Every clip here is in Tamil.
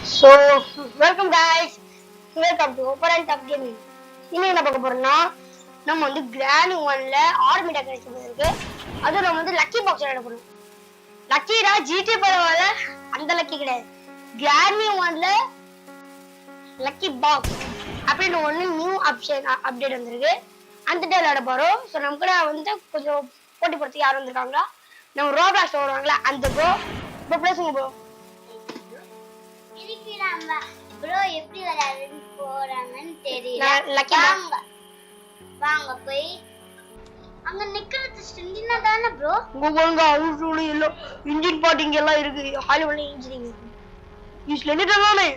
So, welcome guys. Welcome to Open and Top Gaming. இன்னைக்கு என்ன பார்க்க போறோம்னா நம்ம வந்து கிராண்ட் 1ல ஆர்மி டெக்கரேஷன் இருக்கு. அது நம்ம வந்து லக்கி பாக்ஸ் எடுக்க போறோம். லக்கிடா ஜிடி பரவாயில்ல அந்த லக்கி கிடையாது. கிராண்ட் 1ல லக்கி பாக்ஸ் அப்படின்னு ஒன்னு நியூ ஆப்ஷன் அப்டேட் வந்திருக்கு. அந்த டே விளையாட போறோம். ஸோ நம்ம கூட வந்து கொஞ்சம் போட்டி போடுறதுக்கு யாரும் வந்திருக்காங்களா? நம்ம ரோப்ளாக்ஸ் வருவாங்களா அந்த ப்ரோ பேசுங்க ப்ரோ. ப்ரோ எப்படி விளையாடுன்னு போறாங்கன்னு தெரியல. வாங்க போய் அங்க நிக்கிறது ஸ்டின்னா தான ப்ரோ. உங்க போங்க அவுட்ல இல்ல இன்ஜின் பார்ட்டிங் எல்லாம் இருக்கு. ஹாலிவுட்ல இன்ஜினியரிங் இருக்கு. யூஸ்ல என்னதானே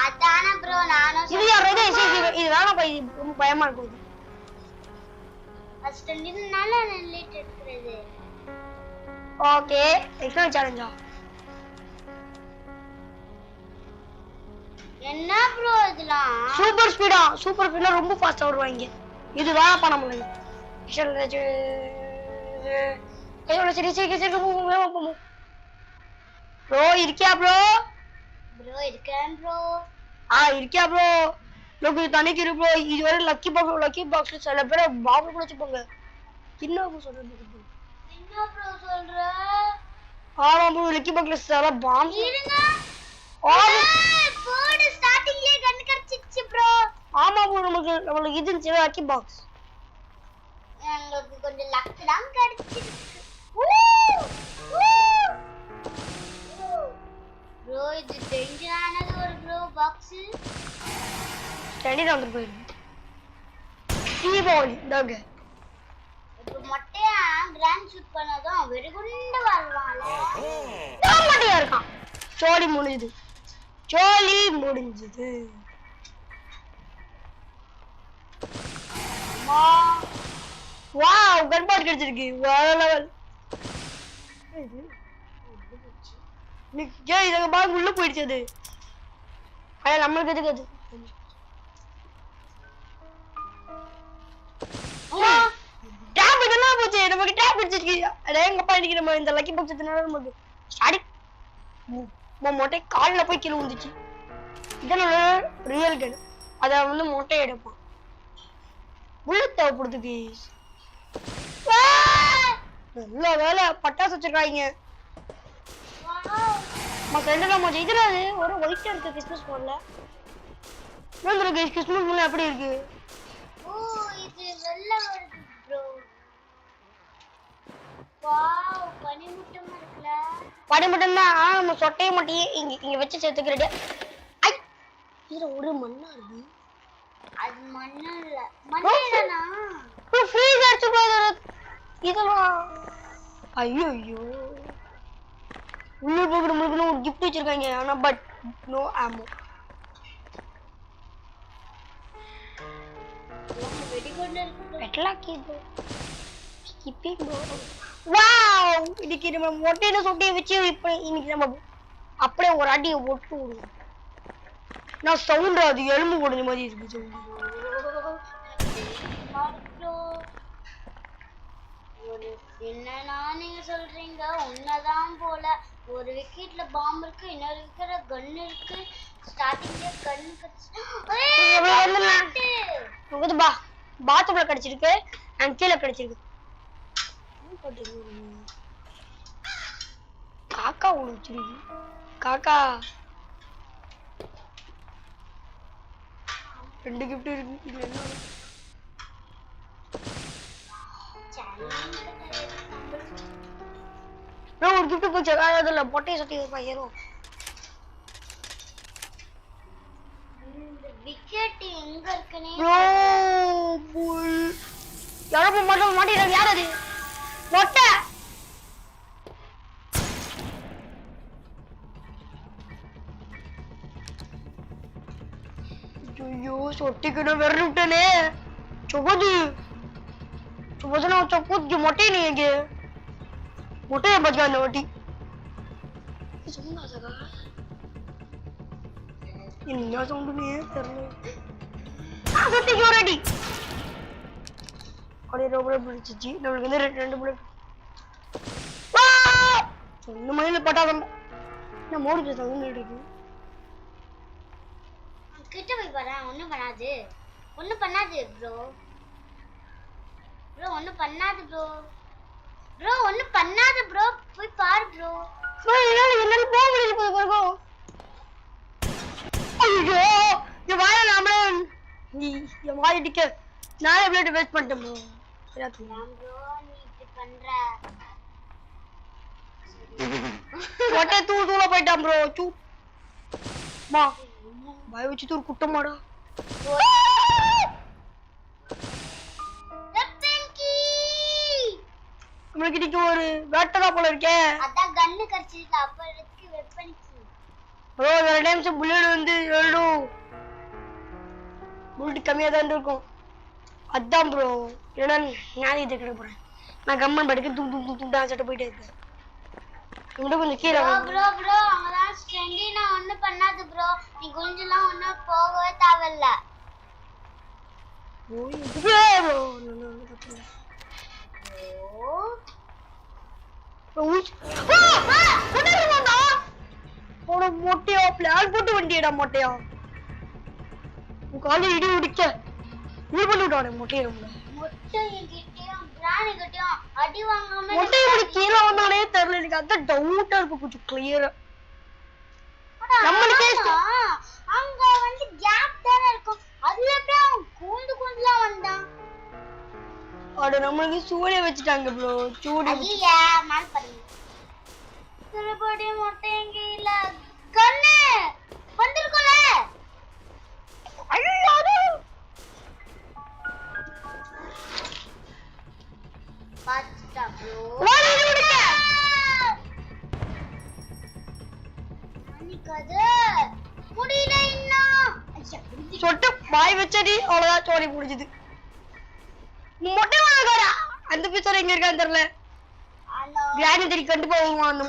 அதான ப்ரோ நானும் இது யாரே இது வேணா போய் ரொம்ப பயமா இருக்கு. ஸ்டின்னால நின்னுட்டு இருக்குது. ஓகே நெக்ஸ்ட் சேலஞ்சா என்ன ப்ரோ இதெல்லாம் சூப்பர் ஸ்பீடா ரொம்ப ஃபாஸ்டா வருவாங்க. இது வேணா பண்ண முடியாது. ப்ரோ இருக்கியா ப்ரோ? ப்ரோ இருக்கேன் ப்ரோ. இருக்கியா ப்ரோ? லோக்கு தனிக்கு இரு ப்ரோ. இதுவரை லக்கி பாக்ஸ்ல சில பேர் பாம்பு கூட வச்சுப்பாங்க. என்ன ப்ரோ சொல்றது? என்ன ப்ரோ சொல்ற? ஆமா ப்ரோ லக்கி பாக்ஸ்ல சில பாம்பு இருங்க. போடு ஸ்டார்டிங்லயே கண்ணு கடிச்சிச்சு ப்ரோ. ஆமா ப்ரோ நமக்கு இது லக்கி பாக்ஸ். உங்களுக்கு கொஞ்சம் லக் தான் கிடைச்சிருக்கு. ப்ரோ இது டேஞ்சரானது ஒரு ப்ரோ பாக்ஸ். ஸ்டாண்டி வந்து போயிடு. தீபாவளி தாங்க. இப்போ மொட்டையா கிராண்ட் ஷூட் பண்ணதும் வெடிகுண்டு வருவான்ல. நான் மொட்டையா இருக்கான். ஜோலி முடிஞ்சது. வாவ் கன் பாட் கிடைச்சிருக்கு. வேற லெவல். நிக்கே இதங்க பாங்க உள்ள போயிடுச்சு அது. அட நம்மளுக்கு எதுக்கு அது? டேப் இதெல்லாம் போச்சு. நமக்கு டேப் அடிச்சிருக்கு. அட எங்க அப்பா இன்னைக்கு நம்ம இந்த லக்கி பாக்ஸ் எடுத்தனால நமக்கு ஸ்டாடி மொட்டை கால்ல போய் கீழ விழுந்துச்சு. இதனால ரியல் கன். அத வந்து மொட்டை எடுப்பான். புல்லட் தேவைப்படுது கைஸ். நல்ல வேலை பட்டாசு வச்சிருக்காங்க. மத்த ரெண்டு நம்ம ஜெயிக்கிறாது. ஒரு ஒயிட் இருக்கு கிறிஸ்மஸ் போன்ல. நந்திர கைஸ் கிறிஸ்மஸ் போன்ல எப்படி இருக்கு? ஓ இது வெள்ளை வருது ப்ரோ. வாவ் பனிமுட்டம் இருக்குல. பனிமுட்டம்னா நம்ம சொட்டைய மட்டும் இங்க வச்சு சேர்த்துக்கிறே. ஐ இது ஒரு மண்ணா இருக்கு. அது மண்ணு இல்ல. மண்ணேனா? ஃப்ரீஸ் அடிச்சு போகுது. இதெல்லாம் ஐயோ உள்ள போகிற முழுக்க ஒரு கிஃப்ட் வச்சிருக்காங்க. ஆனா பட் நோ ஆமோ. வெடிகுண்டு இருக்கு. பெட்லாக் இது. Skipping bro. வாவ் இன்னைக்கு நம்ம மொட்டையில சொட்டைய வச்சு இப்ப இன்னைக்கு நம்ம அப்படியே ஒரு அடியை ஒட்டு விடுவோம். நான் சவுண்ட் அது எலும்பு உடைஞ்ச மாதிரி இருக்கு. என்னன்னா நீங்க சொல்றீங்க உண்மைதான் போல. ஒரு விக்கெட்ல பாம்பு இருக்கு, இன்னொரு விக்கெட்ல கன் இருக்கு. ஸ்டார்டிங்ல கன் வந்து பாத்ரூம்ல கிடைச்சிருக்கு அண்ட் கீழே கிடைச்சிருக்கு. காக்கா உழிச்சிருக்கு. காக்கா ரெண்டு கிஃப்ட் இருக்கு. இது என்ன? ஒரு கிஃப்ட் போச்சு. அதுல பொட்டையை சுத்தி வைப்பான் ஏறும். விக்கெட் எங்க இருக்குனே யாரோ மாட்டிக்கிறாங்க. யார் அது? மொட்டை. ஐயோ சொட்டிக்கு நான் விரட்டி விட்டேனே. சொப்பது மொட்டை நீ எங்க மொட்டையை பாத்துக்கா அந்த வாட்டி. என்ன சவுண்டுனே தெரியல. சொட்டிக்கு ஒரு அடி. அப்படியே ரொம்ப பிடிச்சிச்சு. நம்மளுக்கு வந்து ரெண்டு புல்லட். இந்த மயில பட்டாதான் நான் மோடி பேசாங்க இருக்கு. கிட்ட போய் பாரு, ஒண்ணும் பண்ணாது. ஒண்ணும் பண்ணாது ப்ரோ. ப்ரோ ஒண்ணும் பண்ணாது ப்ரோ. ப்ரோ ஒண்ணும் பண்ணாது ப்ரோ. போய் பாரு ப்ரோ. ப்ரோ என்னால போக முடியல ப்ரோ. ஐயோ இந்த வாயை நாம நீ என் வாய் அடிக்க நான் எவ்வளோ வேஸ்ட் பண்ணிட்டேன் ப்ரோ. ஏன் ப்ரோ நீ இப்படி பண்ற? ஒட்டை தூளா போயிட்டான் ப்ரோ. மா வாய் வச்சு தூள் குட்டமாடா. நம்மளுக்கு இன்னைக்கு ஒரு வேட்டதா போல இருக்கே. அதான் கன்னு கடிச்சிருக்கு, அப்ப எடுத்து வெப்பனிக்கு. ப்ரோ வேற டைம்ஸ் புல்லட் வந்து எழுடும். புல்லட் கம்மியா தான் இருக்கும். அதான் ப்ரோ ஏன்னா நான் இதை கிட்ட போறேன். நான் கம்மன் படுக்க தூ சட்டை போயிட்டே இருக்கேன். இன்னும் கொஞ்சம் கீழே ப்ரோ ப்ரோ அவதான் ஸ்ட்ரெண்டி. நான் ஒண்ணும் பண்ணாது ப்ரோ. நீ குஞ்செல்லாம் ஒண்ணும் போகவே தேவையில்ல. மொட்டையா பிளான் போட்டு வண்டியடா மொட்டையா. காலை இடி உடிக்க இது பண்ணி விட்டானே மொட்டையை. அடி வாங்காம மொட்டை இப்படி கீழே வந்தானே தெரியல. எனக்கு அதான் டவுட்டா இருக்கு கொஞ்சம் கிளியரா. நம்மளுக்கே அங்க வந்து கேப் தானே இருக்கும். அதுல அப்படியே கூண்டுலாம் வந்தான். அட நம்மளுக்கு சூரிய வச்சுட்டாங்க ப்ரோ. சூடு ஐயா மால் பாருங்க. திருப்படி மொட்டை எங்க இல்ல கண்ணு வந்திருக்கல. ஐயோ பாத்துட்டா ப்ரோ. முடியல இன்னும். சொட்டு வாய் வச்சடி அவ்வளவுதான் சோழி முடிஞ்சது. மொட்டை வாங்கடா. அந்த பிச்சர் எங்க இருக்கான்னு தெரியல. கிராணி தெரி கண்டு போவான்.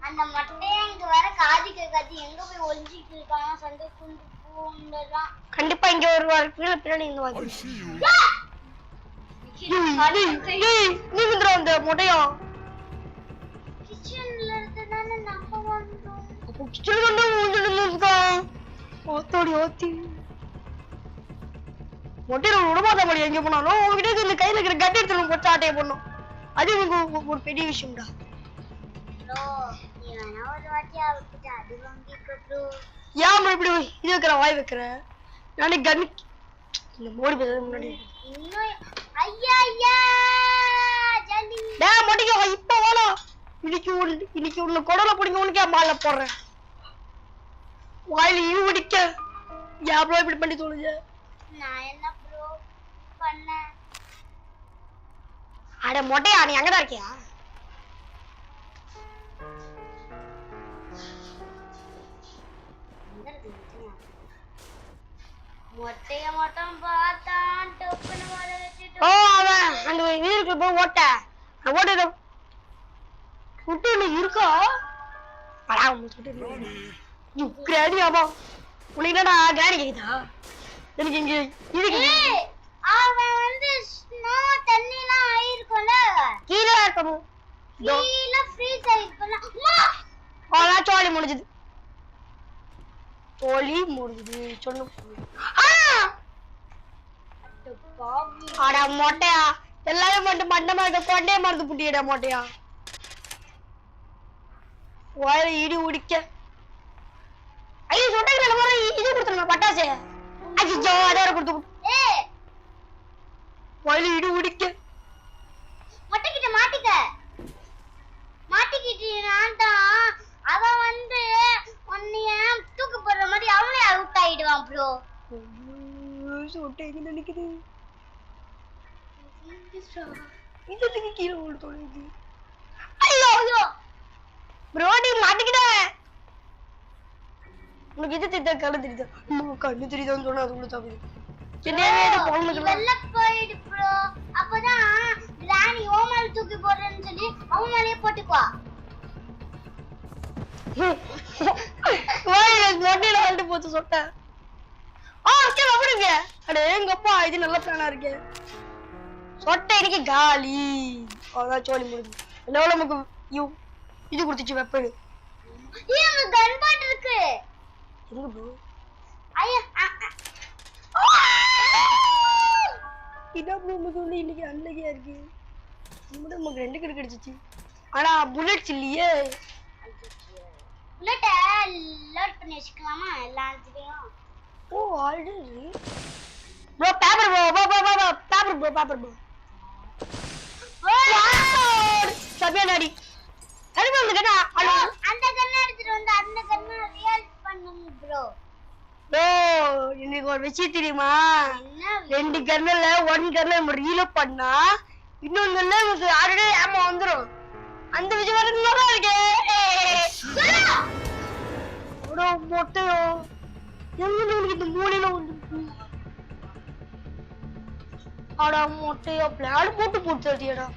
அந்த மொட்டையை இங்க வர காதி கேட்காது. எங்க போய் ஒளிஞ்சிட்டு இருக்காங்க சண்டை குண்டுதான். கண்டிப்பா இங்க வருவாரு. பின்னாடி இங்க வந்து நீ வந்துடும் அந்த மொட்டையா. கிச்சன்ல இருந்ததானே நம்ம வந்தோம். அப்போ கிச்சன் வந்து ஊந்துட்டு ஓத்தோடி ஓத்தி மொட்டையில விடமாட்டா முடியும். எங்க போனாலும் உங்ககிட்ட இந்த கையில இருக்கிற கட்டி எடுத்து கொச்சா ஆட்டையை போடணும். அது ஒரு பெரிய விஷயம்டா. நீ வேணா ஒரு வாட்டி அவர்கிட்ட அடி வாங்கிக்க ப்ரோ. ஏன் இப்படி இது வைக்கிற வாய் வைக்கிற? நானே கன் இந்த மோடி பேசுறது முன்னாடி இன்னும் ஐயா ஐயா ஜல்தி டேய் மொட்டிக்கு இப்ப வாடா. இன்னைக்கு உன்னை கொடல புடிங்க உனக்கே மாலை போடுறேன். வாயில ஈவு பிடிக்க ஏன் ப்ரோ இப்படி பண்ணி தோணுது? நான் என்ன ப்ரோ பண்ணேன்? அட மொட்டையா நீ அங்கதான் இருக்கியா? மொட்டைய மட்டும் பார்த்தான் டொப்புன்னு வர வச்சுட்டு. ஓ அவன் அந்த வீட்டுக்கு போய் ஓட்ட ஓட்ட சுட்டு இருக்கா? அடா சுட்டு கிராணி. ஆமா உனக்கு என்னடா கிராணி கேக்குதா? எனக்கு இங்க இதுக்கு அவன் வந்து ஸ்னோ தண்ணிலாம் ஆயிருக்கும்ல, கீழே இருக்கணும். கீழ ஃப்ரீஸ் ஆயிருக்கும்ல. அவ்வளோ சோழி முடிஞ்சது. சோழி முடிஞ்சது சொன்ன. அட மொட்டையா எல்லாமே மட்டும் மண்டமா இருக்க கொண்டே மறந்து புட்டியடா மொட்டையா. வாயில இடி உடிக்க ஐயோ சொட்டை இது கொடுத்துருங்க பட்டாசு. ஐயோ அதோட கொடுத்து வாயில இடி உடிக்க. மொட்டைக்கிட்ட மாட்டிக்கிட்டான். அவன் வந்து உன்னைய தூக்கு போடுற மாதிரி அவனே அவுட் ஆயிடுவான் ப்ரோ. சொட்டை எங்க நினைக்குது இதுக்கு கீழே ஓடு தொலைது. ஐயோ ஐயோ ப்ரோ நீ மாட்டிக்கிட்ட. உனக்கு இது தெரியுதா கண்ணு தெரியுதா? கண்ணு தெரியுதான்னு சொன்னா அது உள்ள தவிர வெள்ள போயிடு ப்ரோ. அப்பதான் கிராணி ஓமால தூக்கி போடுறேன்னு சொல்லி அவன் மேலேயே போட்டுக்குவா. மொட்டையில வந்து போச்சு சொட்டை. அப்படிங்க அடே எங்கப்பா இது நல்ல பிளானா இருக்கு. சொட்டை இன்னைக்கு காலி. அதான் சோழி முடிஞ்சு. எவ்வளவு நமக்கு இது கொடுத்துச்சு வெப்படு. கன் பாட் இருக்கு. எங்க ப்ரோ ஐயா என்ன ப்ரோ சொல்லி இன்னைக்கு அன்னைக்கே இருக்கு நமக்கு 2 கிலோ கிடைச்சிச்சு ஆனா புல்லட்ஸ் இல்லையே புல்லட்ட லோட் பண்ணி வச்சுக்கலாமா எல்லாத்தையும் ஓ ஆல்ரெடி ப்ரோ பேப்பர் ப்ரோ சபியாடி கருப்பு வந்து கேட்டா அந்த கண்ணை எடுத்துட்டு வந்து அந்த கண்ணை ரியல் பண்ணுங்க ப்ரோ ப்ரோ இன்னைக்கு ஒரு விஷயம் தெரியுமா என்ன 2 கர்னல்ல 1 கர்னல் நம்ம ரீலோட் பண்ணா இன்னொரு கர்னல் நமக்கு ஆல்ரெடி ஆமா வந்துரும் அந்த விஷயம் வேற நல்லா இருக்கே ப்ரோ மொட்டையோ எங்க நமக்கு இந்த மூலையில வந்து ஆடா மொட்டையோ பிளான் போட்டு தட்டியடா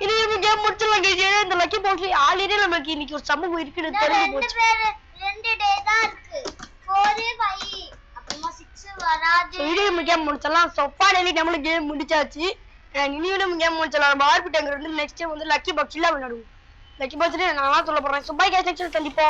இது இந்த கேம் முடிச்சிடலாம் கேஜி இந்த லக்கி பாக்ஸ் ஆல்ரெடி நமக்கு இன்னைக்கு ஒரு சம்பவம் இருக்குன்னு தெரிஞ்சு போச்சு 2 டே தான் இருக்கு 4 5 அப்புறமா 6 வராது இது நம்ம கேம் முடிச்சிடலாம் ஸோ ஃபைனலி நம்மளும் கேம் முடிச்சாச்சு இனியும் நம்ம கேம் முடிச்சிடலாம் நம்ம ஆர்பிட்டாங்க வந்து நெக்ஸ்ட் வந்து லக்கி பாக்ஸ் எல்லாம் விளையாடுவோம் லக்கி பாக்ஸ்ல நான் சொல்ல போறேன் ஸோ பை கைஸ் நெக்ஸ்ட் சந்திப்போம்